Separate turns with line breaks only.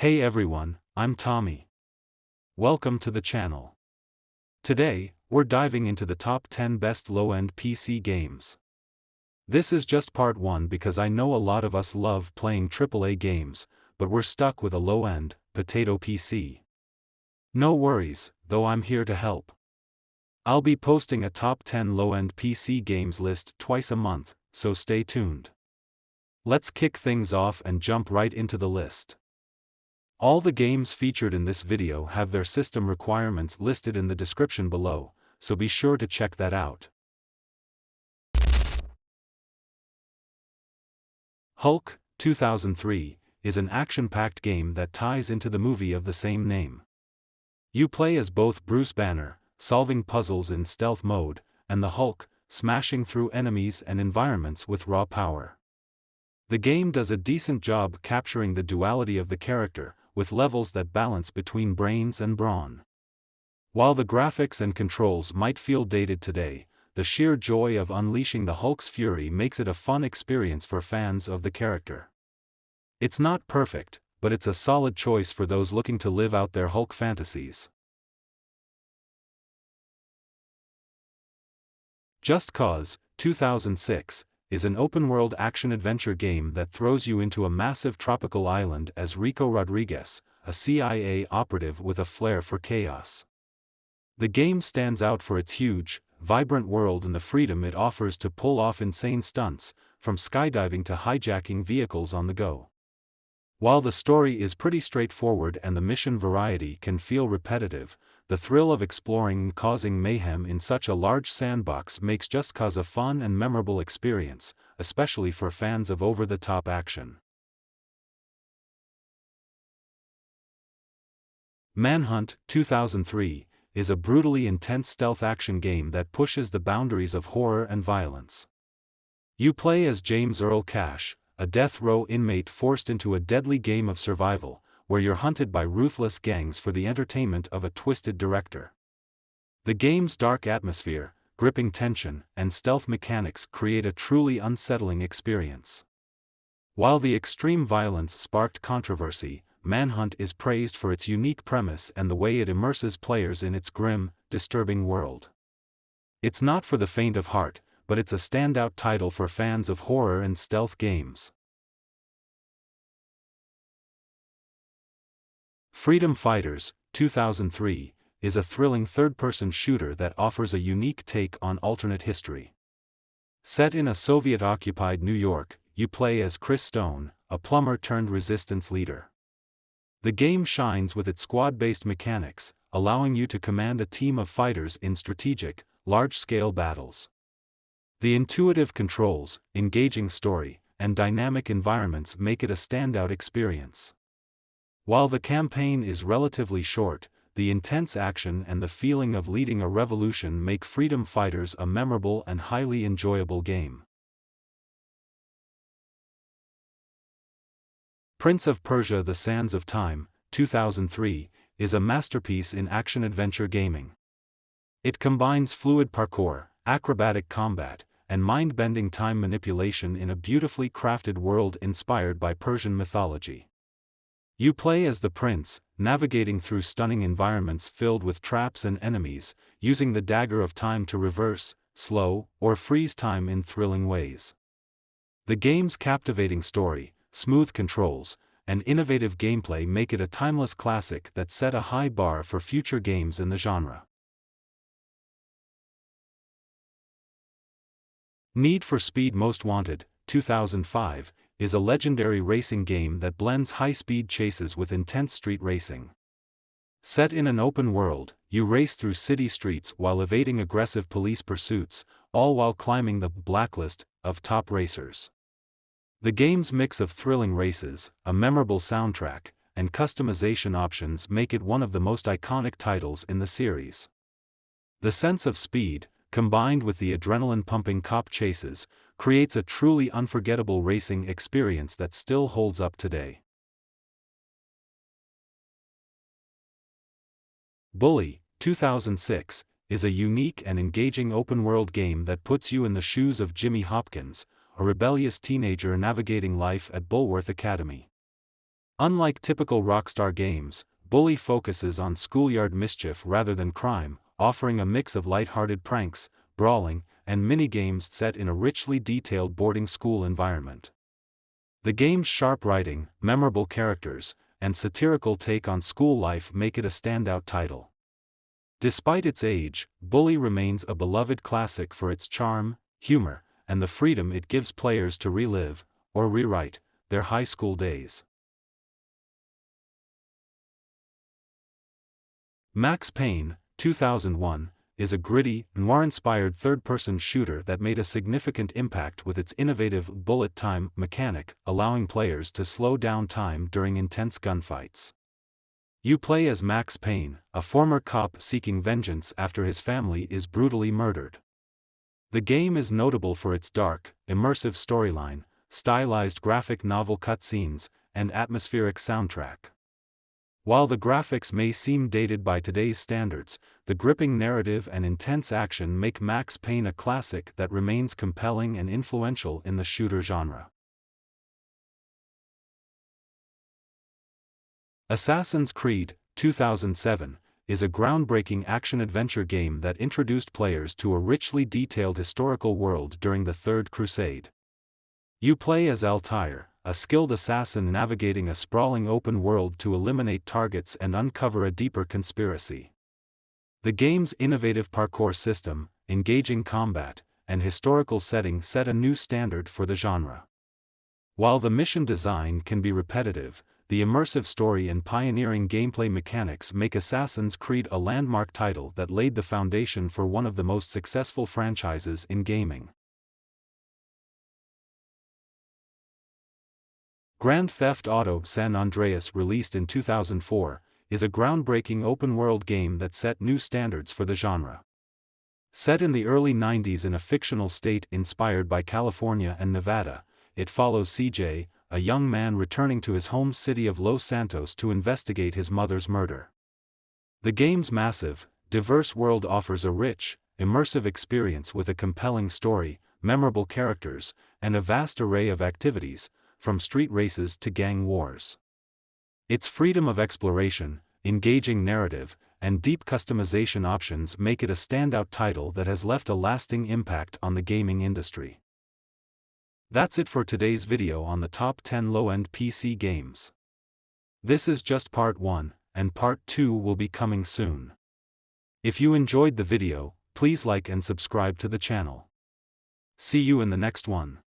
Hey everyone, I'm Tommy. Welcome to the channel. Today, we're diving into the top 10 best low-end PC games. This is just part 1 because I know a lot of us love playing AAA games, but we're stuck with a low-end, potato PC. No worries, though I'm here to help. I'll be posting a top 10 low-end PC games list twice a month, so stay tuned. Let's kick things off and jump right into the list. All the games featured in this video have their system requirements listed in the description below, so be sure to check that out. Hulk 2003 is an action-packed game that ties into the movie of the same name. You play as both Bruce Banner, solving puzzles in stealth mode, and the Hulk, smashing through enemies and environments with raw power. The game does a decent job capturing the duality of the character, with levels that balance between brains and brawn. While the graphics and controls might feel dated today, the sheer joy of unleashing the Hulk's fury makes it a fun experience for fans of the character. It's not perfect, but it's a solid choice for those looking to live out their Hulk fantasies. Just Cause 2006 is an open-world action-adventure game that throws you into a massive tropical island as Rico Rodriguez, a CIA operative with a flair for chaos. The game stands out for its huge, vibrant world and the freedom it offers to pull off insane stunts, from skydiving to hijacking vehicles on the go. While the story is pretty straightforward and the mission variety can feel repetitive, the thrill of exploring and causing mayhem in such a large sandbox makes Just Cause a fun and memorable experience, especially for fans of over-the-top action. Manhunt 2003 is a brutally intense stealth action game that pushes the boundaries of horror and violence. You play as James Earl Cash, a death row inmate forced into a deadly game of survival, where you're hunted by ruthless gangs for the entertainment of a twisted director. The game's dark atmosphere, gripping tension, and stealth mechanics create a truly unsettling experience. While the extreme violence sparked controversy, Manhunt is praised for its unique premise and the way it immerses players in its grim, disturbing world. It's not for the faint of heart, but it's a standout title for fans of horror and stealth games. Freedom Fighters 2003 is a thrilling third-person shooter that offers a unique take on alternate history. Set in a Soviet-occupied New York, you play as Chris Stone, a plumber-turned-resistance leader. The game shines with its squad-based mechanics, allowing you to command a team of fighters in strategic, large-scale battles. The intuitive controls, engaging story, and dynamic environments make it a standout experience. While the campaign is relatively short, the intense action and the feeling of leading a revolution make Freedom Fighters a memorable and highly enjoyable game. Prince of Persia: The Sands of Time 2003 is a masterpiece in action-adventure gaming. It combines fluid parkour, acrobatic combat, and mind-bending time manipulation in a beautifully crafted world inspired by Persian mythology. You play as the prince, navigating through stunning environments filled with traps and enemies, using the dagger of time to reverse, slow, or freeze time in thrilling ways. The game's captivating story, smooth controls, and innovative gameplay make it a timeless classic that set a high bar for future games in the genre. Need for Speed Most Wanted 2005 is a legendary racing game that blends high-speed chases with intense street racing. Set in an open world, you race through city streets while evading aggressive police pursuits, all while climbing the blacklist of top racers. The game's mix of thrilling races, a memorable soundtrack, and customization options make it one of the most iconic titles in the series. The sense of speed, combined with the adrenaline-pumping cop chases, creates a truly unforgettable racing experience that still holds up today. Bully 2006 is a unique and engaging open-world game that puts you in the shoes of Jimmy Hopkins, a rebellious teenager navigating life at Bulworth Academy. Unlike typical Rockstar games, Bully focuses on schoolyard mischief rather than crime, offering a mix of light-hearted pranks, brawling, and mini-games set in a richly detailed boarding school environment. The game's sharp writing, memorable characters, and satirical take on school life make it a standout title. Despite its age, Bully remains a beloved classic for its charm, humor, and the freedom it gives players to relive, or rewrite, their high school days. Max Payne, 2001, is a gritty, noir-inspired third-person shooter that made a significant impact with its innovative bullet time mechanic, allowing players to slow down time during intense gunfights. You play as Max Payne, a former cop seeking vengeance after his family is brutally murdered. The game is notable for its dark, immersive storyline, stylized graphic novel cutscenes, and atmospheric soundtrack. While the graphics may seem dated by today's standards, the gripping narrative and intense action make Max Payne a classic that remains compelling and influential in the shooter genre. Assassin's Creed, 2007, is a groundbreaking action-adventure game that introduced players to a richly detailed historical world during the Third Crusade. You play as Altair, a skilled assassin navigating a sprawling open world to eliminate targets and uncover a deeper conspiracy. The game's innovative parkour system, engaging combat, and historical setting set a new standard for the genre. While the mission design can be repetitive, the immersive story and pioneering gameplay mechanics make Assassin's Creed a landmark title that laid the foundation for one of the most successful franchises in gaming. Grand Theft Auto San Andreas, released in 2004, is a groundbreaking open-world game that set new standards for the genre. Set in the early 90s in a fictional state inspired by California and Nevada, it follows CJ, a young man returning to his home city of Los Santos to investigate his mother's murder. The game's massive, diverse world offers a rich, immersive experience with a compelling story, memorable characters, and a vast array of activities, from street races to gang wars. Its freedom of exploration, engaging narrative, and deep customization options make it a standout title that has left a lasting impact on the gaming industry. That's it for today's video on the top 10 low-end PC games. This is just part 1, and part 2 will be coming soon. If you enjoyed the video, please like and subscribe to the channel. See you in the next one.